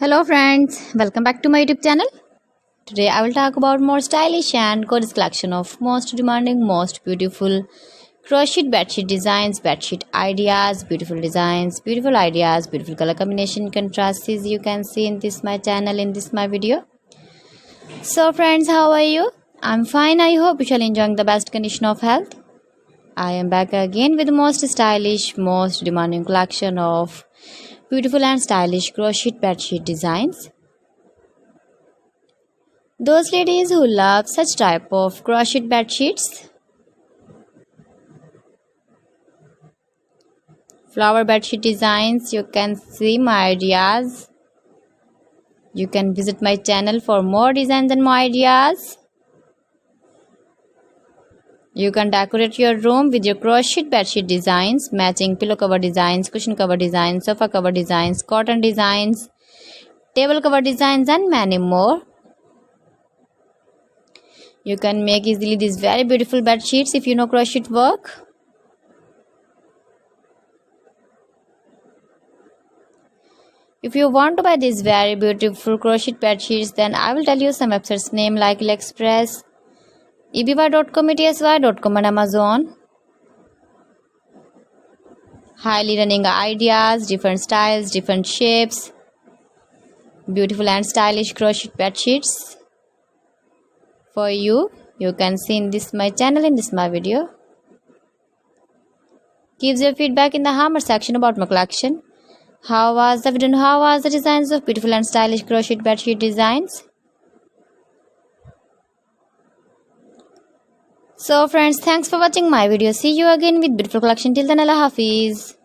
Hello friends, welcome back to my YouTube channel. Today I will talk about more stylish and gorgeous collection of most demanding, most beautiful crochet bedsheet designs, bedsheet ideas, beautiful designs, beautiful ideas, beautiful color combination contrasts you can see in this my channel, in this my video. So friends, how are you? I'm fine. I hope you shall enjoying the best condition of health. I am back again with the most stylish, most demanding collection of beautiful and stylish crochet bedsheet designs. Those ladies who love such type of crochet bedsheets, flower bedsheet designs, you can see my ideas. You can visit my channel for more designs and more ideas. You can decorate your room with your crochet bedsheet designs, matching pillow cover designs, cushion cover designs, sofa cover designs, cotton designs, table cover designs, and many more. You can make easily these very beautiful bed sheets if you know crochet work. If you want to buy these very beautiful crochet bed sheets, then I will tell you some websites name like AliExpress, eby.com, etsy.com, and Amazon. Highly running ideas, different styles, different shapes, beautiful and stylish crochet bed sheets for you. You can see in this my channel, in this my video. Give your feedback in the comment section about my collection. How was the video and how was the designs of beautiful and stylish crochet bed sheet designs? So friends, thanks for watching my video. See you again with beautiful collection. Till then, Allah Hafiz.